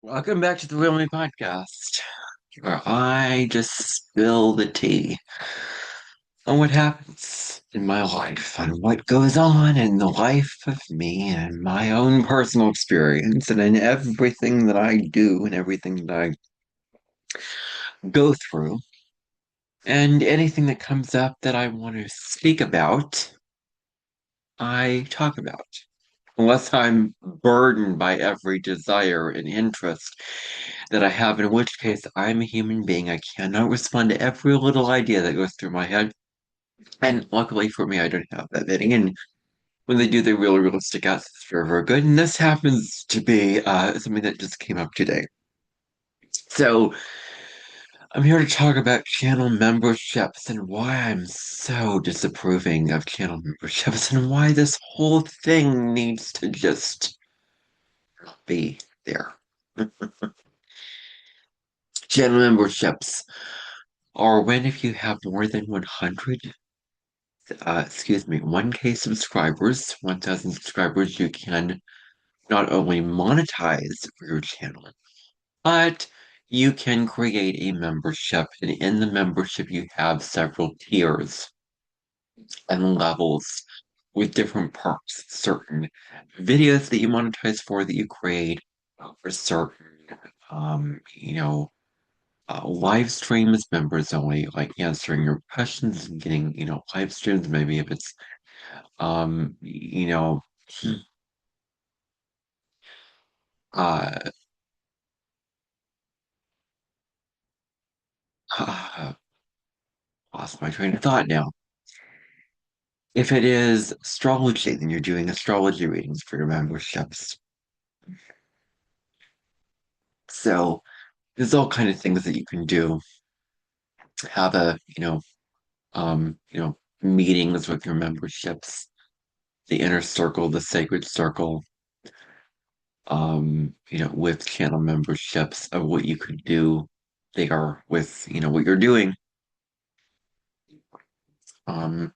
Welcome back to the Real Me Podcast, where I just spill the tea on what happens in my life, on what goes on in the life of me and my own personal experience, and in everything that I do and everything that I go through, and anything that comes up that I want to speak about, I talk about. Unless I'm burdened by every desire and interest that I have, in which case I'm a human being. I cannot respond to every little idea that goes through my head. And luckily for me, I don't have that many. And when they do, they're really realistic as it's very, very good. And this happens to be something that just came up today. So I'm here to talk about channel memberships and why I'm so disapproving of channel memberships and why this whole thing needs to just be there. Channel memberships are when if you have more than 1K subscribers, 1,000 subscribers, you can not only monetize for your channel, but you can create a membership. And in the membership, you have several tiers and levels with different perks, certain videos that you monetize for that you create for certain, um, you know, live streams, members only, like answering your questions and getting, live streams, maybe if it's, um, you know, uh, lost my train of thought now. If it is astrology, then you're doing astrology readings for your memberships. So there's all kind of things that you can do. Have meetings with your memberships, the inner circle, the sacred circle, with channel memberships of what you could do there with, what you're doing. Um,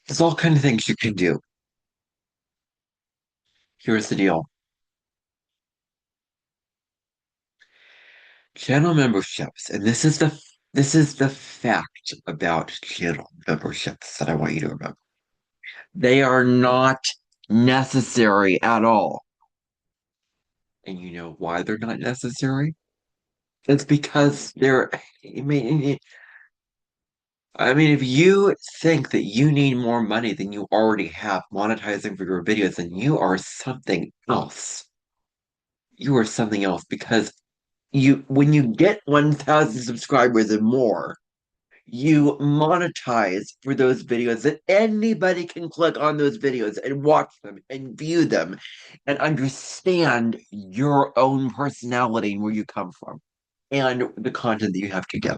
there's all kind of things you can do. Here's the deal. Channel memberships, and this is the fact about channel memberships that I want you to remember. They are not necessary at all. And you know why they're not necessary? It's because I mean, if you think that you need more money than you already have monetizing for your videos, then you are something else. You are something else because when you get 1,000 subscribers and more, you monetize for those videos that anybody can click on those videos and watch them and view them and understand your own personality and where you come from and the content that you have to give.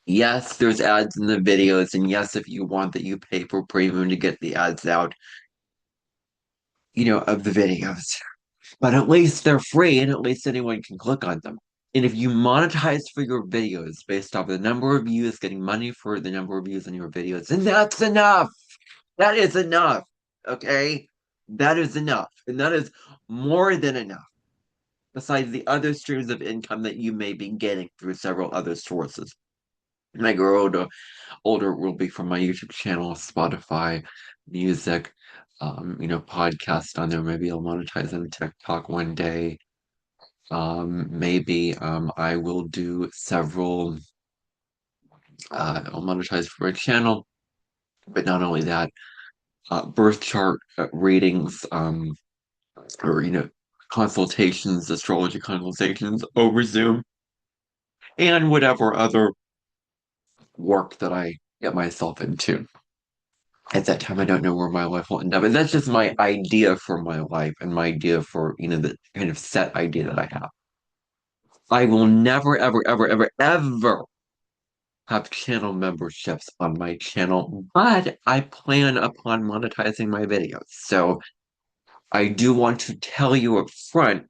Yes, there's ads in the videos, and yes, if you want that, you pay for premium to get the ads out, of the videos. But at least they're free, and at least anyone can click on them. And if you monetize for your videos based off the number of views, getting money for the number of views on your videos, then that's enough. That is enough. Okay? That is enough. And that is more than enough. Besides the other streams of income that you may be getting through several other sources. And I grow older will be from my YouTube channel, Spotify, music, podcast on there. Maybe I'll monetize on TikTok one day. Maybe I will do several I'll monetize for a channel, but not only that, birth chart readings, or consultations, astrology consultations over Zoom, and whatever other work that I get myself into. At that time, I don't know where my life will end up. And that's just my idea for my life and my idea for, the kind of set idea that I have. I will never, ever, ever, ever, ever have channel memberships on my channel, but I plan upon monetizing my videos. So I do want to tell you up front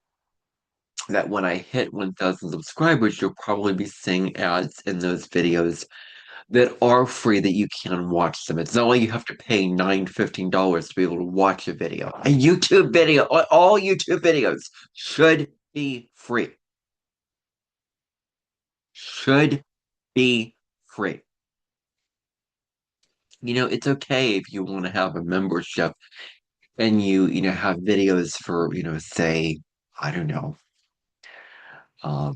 that when I hit 1,000 subscribers, you'll probably be seeing ads in those videos that are free that you can watch them. It's not like you have to pay $9, $15 to be able to watch a video. A YouTube video, all YouTube videos should be free. Should be free. It's okay if you want to have a membership and you have videos for, say, I don't know, um,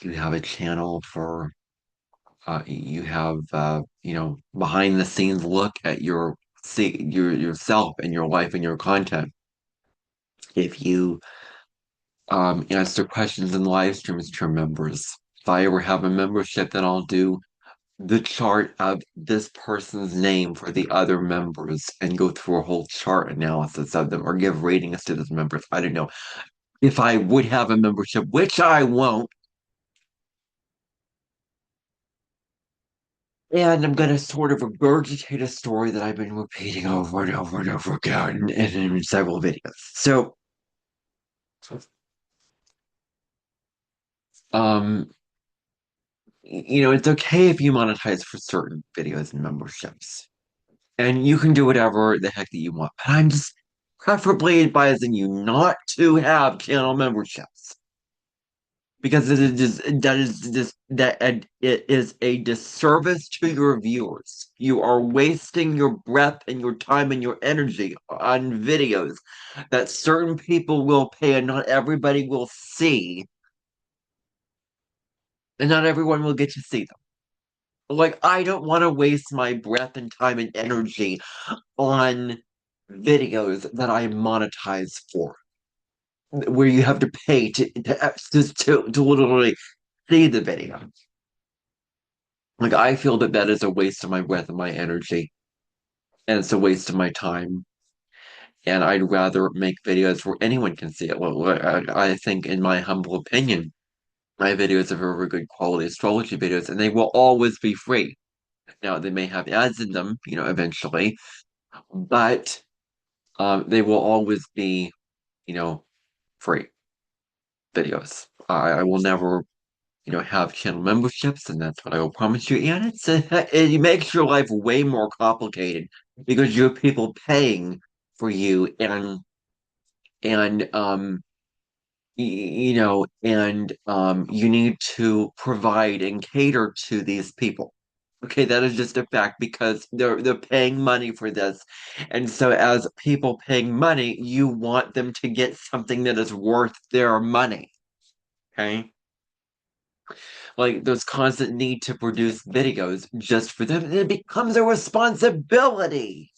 you have a channel for, you have, behind the scenes look at yourself and your life and your content. If you answer questions in live streams to your members, if I ever have a membership, then I'll do the chart of this person's name for the other members and go through a whole chart analysis of them or give ratings to those members. I don't know. If I would have a membership, which I won't, and I'm going to sort of regurgitate a story that I've been repeating over and over and over again in several videos. So, um, it's okay if you monetize for certain videos and memberships, and you can do whatever the heck that you want. But I'm just preferably advising you not to have channel memberships because it is a disservice to your viewers. You are wasting your breath and your time and your energy on videos that certain people will pay and not everybody will see, and not everyone will get to see them. Like, I don't want to waste my breath and time and energy on videos that I monetize for, where you have to pay to literally see the video. Like, I feel that that is a waste of my breath and my energy, and it's a waste of my time. And I'd rather make videos where anyone can see it. Well, I think, in my humble opinion, my videos are very good quality astrology videos, and they will always be free. Now, they may have ads in them, eventually, but they will always be, free videos. I will never, have channel memberships, and that's what I will promise you. And it makes your life way more complicated because you have people paying for you, and you need to provide and cater to these people. Okay, that is just a fact because they're paying money for this. And so as people paying money, you want them to get something that is worth their money. Okay? Like there's constant need to produce videos just for them. It becomes a responsibility.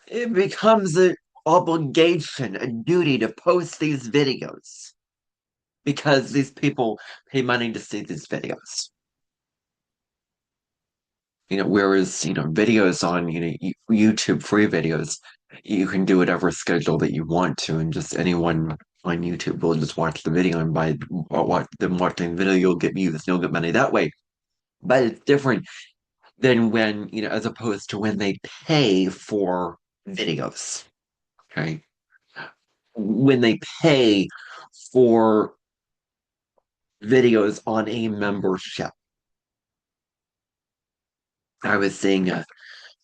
It becomes an obligation, a duty to post these videos because these people pay money to see these videos. Whereas, videos on, YouTube free videos, you can do whatever schedule that you want to, and just anyone on YouTube will just watch the video, and by them watching the video, you'll get views, you'll get money that way. But it's different than when, as opposed to when they pay for videos. Okay. When they pay for videos on a membership. I was seeing a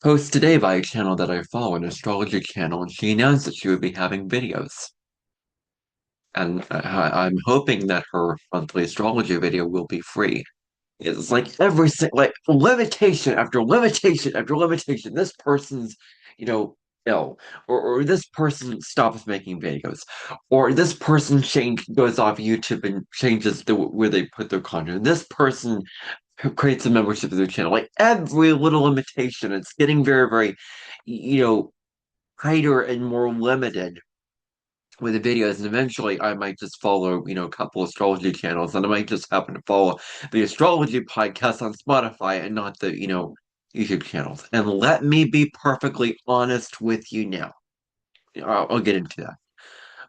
post today by a channel that I follow, an astrology channel, and she announced that she would be having videos. And I'm hoping that her monthly astrology video will be free. It's like like limitation after limitation after limitation. This person's, ill, or this person stops making videos, or this person goes off YouTube and changes where they put their content. This person who creates a membership of their channel. Like every little limitation, it's getting very, very, you know, tighter and more limited with the videos. And eventually I might just follow, a couple astrology channels, and I might just happen to follow the astrology podcast on Spotify and not the, YouTube channels. And let me be perfectly honest with you now. I'll get into that.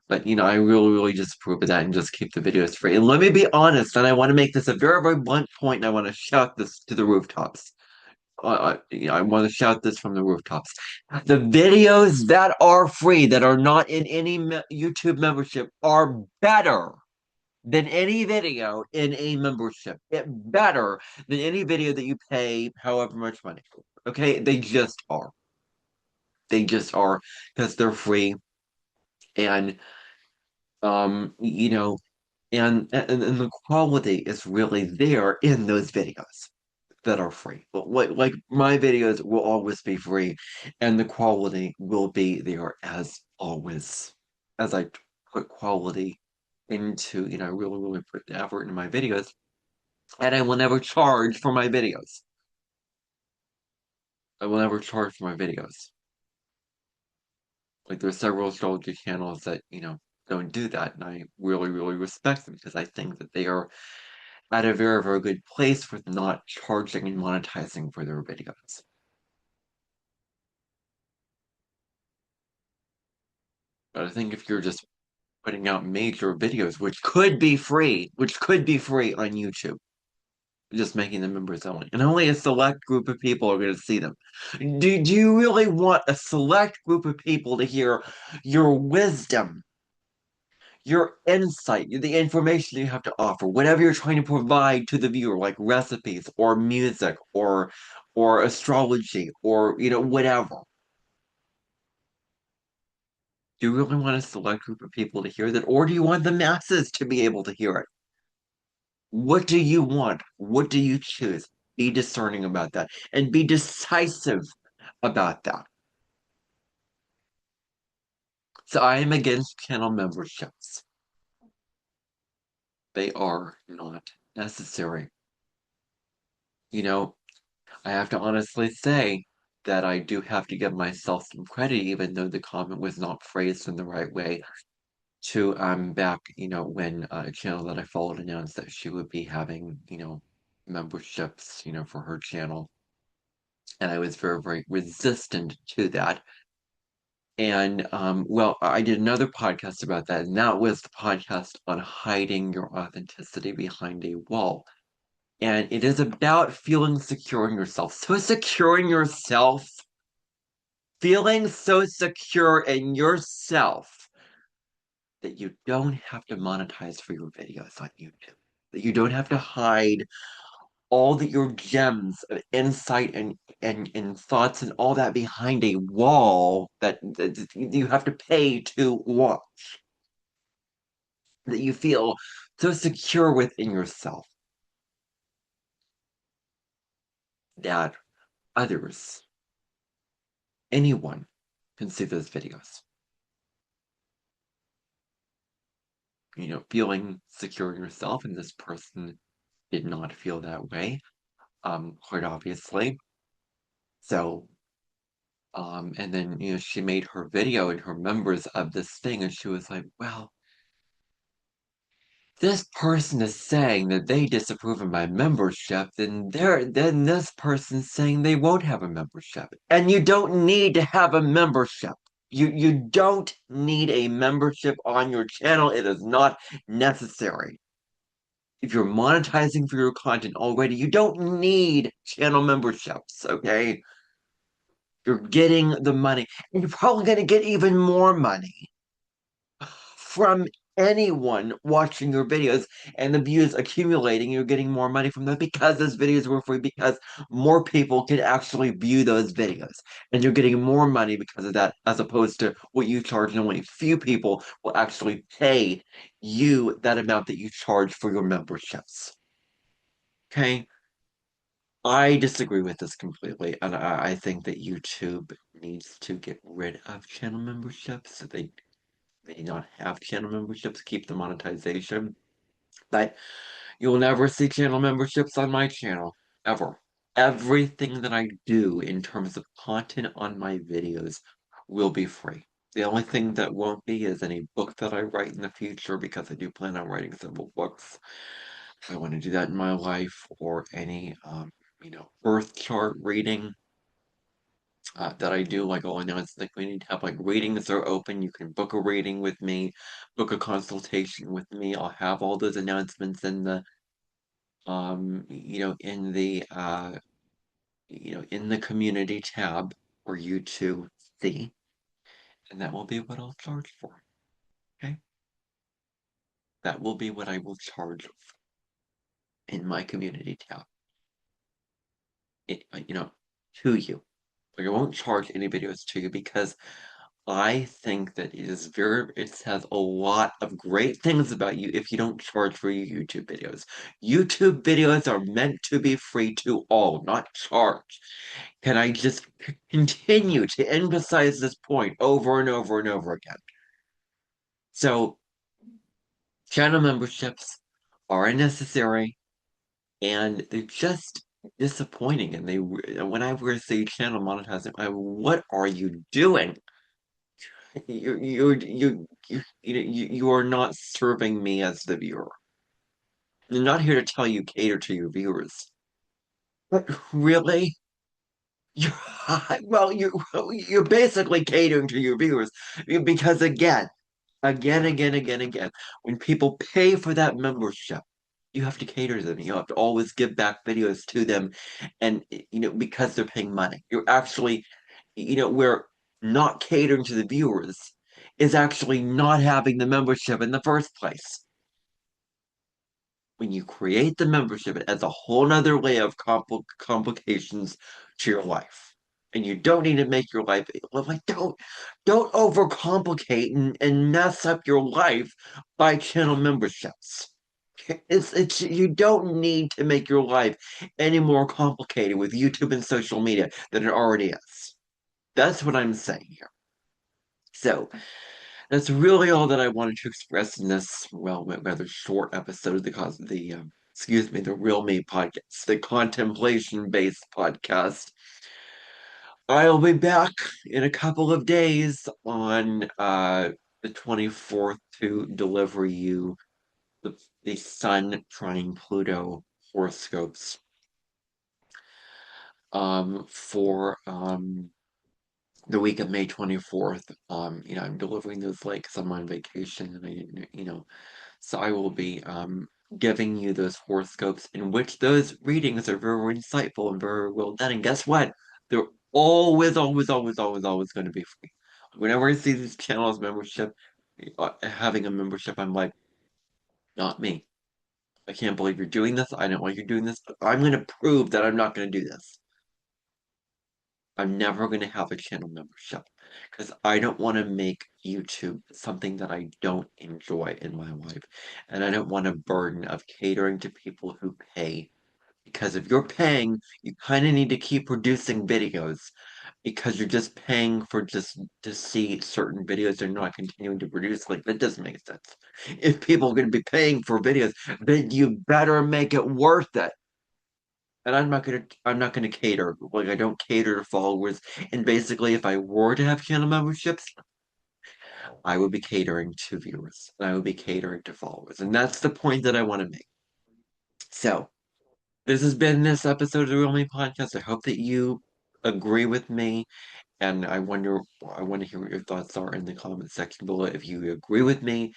But I really, really disapprove of that and just keep the videos free. And let me be honest, and I want to make this a very, very blunt point, and I want to shout this to the rooftops. I want to shout this from the rooftops. The videos that are free, that are not in any YouTube membership, are better than any video in a membership. Better than any video that you pay however much money for. Okay, they just are. They just are because they're free and you know and the quality is really there in those videos that are free. But like my videos will always be free and the quality will be there as always as I put quality into, really put the effort in my videos. And I will never charge for my videos. I will never charge for my videos. Like there's several astrology channels that, don't do that. And I really, really respect them because I think that they are at a very, very good place for not charging and monetizing for their videos. But I think if you're just putting out major videos, which could be free on YouTube, just making them members only, and only a select group of people are going to see them. Do you really want a select group of people to hear your wisdom, your insight, the information you have to offer, whatever you're trying to provide to the viewer, like recipes or music or astrology or whatever? Do you really want a select group of people to hear that, or do you want the masses to be able to hear it? What do you want? What do you choose? Be discerning about that and be decisive about that. So I am against channel memberships. They are not necessary. You know, I have to honestly say that I do have to give myself some credit, even though the comment was not phrased in the right way, to back, when a channel that I followed announced that she would be having, memberships, for her channel. And I was very, very resistant to that. And well, I did another podcast about that, and that was the podcast on hiding your authenticity behind a wall. And it is about feeling secure in yourself. So secure in yourself, feeling so secure in yourself that you don't have to monetize for your videos on YouTube. That you don't have to hide all your gems of insight and thoughts and all that behind a wall that you have to pay to watch. That you feel so secure within yourself that others, anyone, can see those videos. Feeling secure in yourself, and this person did not feel that way, quite obviously. So, and then, she made her video and her members of this thing, and she was like, well, this person is saying that they disapprove of my membership, then this person's saying they won't have a membership. And you don't need to have a membership. You don't need a membership on your channel. It is not necessary. If you're monetizing for your content already, you don't need channel memberships, okay? You're getting the money, and you're probably going to get even more money from anyone watching your videos and the views accumulating. You're getting more money from them because those videos were free, because more people can actually view those videos. And you're getting more money because of that, as opposed to what you charge, and only a few people will actually pay you that amount that you charge for your memberships. Okay? I disagree with this completely, and I think that YouTube needs to get rid of channel memberships. They do not have channel memberships, keep the monetization. But you will never see channel memberships on my channel, ever. Everything that I do in terms of content on my videos will be free. The only thing that won't be is any book that I write in the future, because I do plan on writing several books. I want to do that in my life, or any, birth chart reading that I do. Like, all I know is like we need to have like readings are open. You can book a reading with me, book a consultation with me. I'll have all those announcements in the in the community tab for you to see, and that will be what I'll charge for. Okay. that will be what I will charge in my community tab. You know, to you. Like I won't charge any videos to you because I think that it has a lot of great things about you if you don't charge for your YouTube videos. YouTube videos are meant to be free to all, not charged. Can I just continue to emphasize this point over and over and over again? So, channel memberships are unnecessary and they're just disappointing. And when I receive channel monetizing, what are you doing? You are not serving me as the viewer. I'm not here to tell you cater to your viewers. But really? You well, you're basically catering to your viewers because again, when people pay for that membership, you have to cater to them. You have to always give back videos to them, and because they're paying money, you're actually, we're not catering to the viewers is actually not having the membership in the first place. When you create the membership, it adds a whole nother layer of complications to your life. And you don't need to make your life like don't overcomplicate and mess up your life by channel memberships. It's you don't need to make your life any more complicated with YouTube and social media than it already is. That's what I'm saying here. So that's really all that I wanted to express in this, well, rather short episode of the Real Me podcast, the contemplation-based podcast. I'll be back in a couple of days on the 24th to deliver you the, the Sun trine Pluto horoscopes for the week of May 24th. I'm delivering those like 'cause I'm on vacation and I didn't, so I will be giving you those horoscopes in which those readings are very insightful and very well done. And guess what? They're always going to be free. Whenever I see these channels membership, having a membership, I'm like, not me. I can't believe you're doing this. I don't know why you're doing this, but I'm going to prove that I'm not going to do this. I'm never going to have a channel membership because I don't want to make YouTube something that I don't enjoy in my life. And I don't want a burden of catering to people who pay. Because if you're paying, you kind of need to keep producing videos because you're just paying for just to see certain videos and not continuing to produce. Like, that doesn't make sense. If people are going to be paying for videos, then you better make it worth it. And I'm not gonna cater. Like I don't cater to followers. And basically, if I were to have channel memberships, I would be catering to viewers. And I would be catering to followers. And that's the point that I want to make. So this has been this episode of the Real Me Podcast. I hope that you agree with me. And I want to hear what your thoughts are in the comment section below. If you agree with me,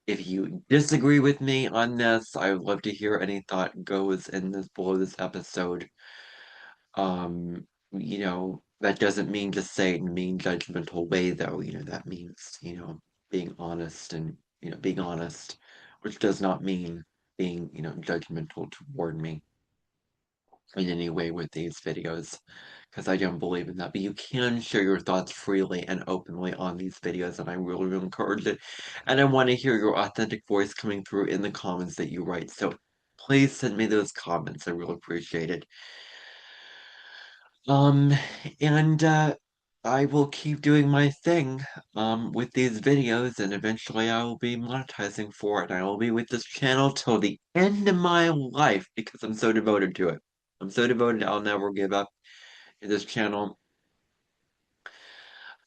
if you disagree with me on this, I would love to hear any thought goes in this below this episode. That doesn't mean to say it in a mean judgmental way though. That means, being honest and, being honest, which does not mean being, judgmental toward me in any way with these videos, because I don't believe in that. But you can share your thoughts freely and openly on these videos, and I really, really encourage it. And I want to hear your authentic voice coming through in the comments that you write. So please send me those comments. I really appreciate it. Um, and I will keep doing my thing with these videos, and eventually I will be monetizing for it. I will be with this channel till the end of my life because I'm so devoted to it. I'm so devoted, I'll never give up to this channel.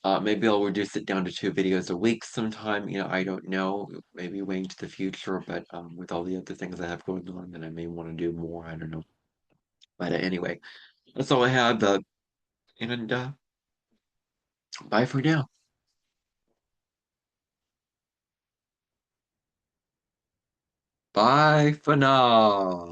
Maybe I'll reduce it down to 2 videos a week sometime. I don't know. Maybe way into the future, but with all the other things I have going on, then I may want to do more. I don't know. But anyway, that's all I have. And bye for now. Bye for now.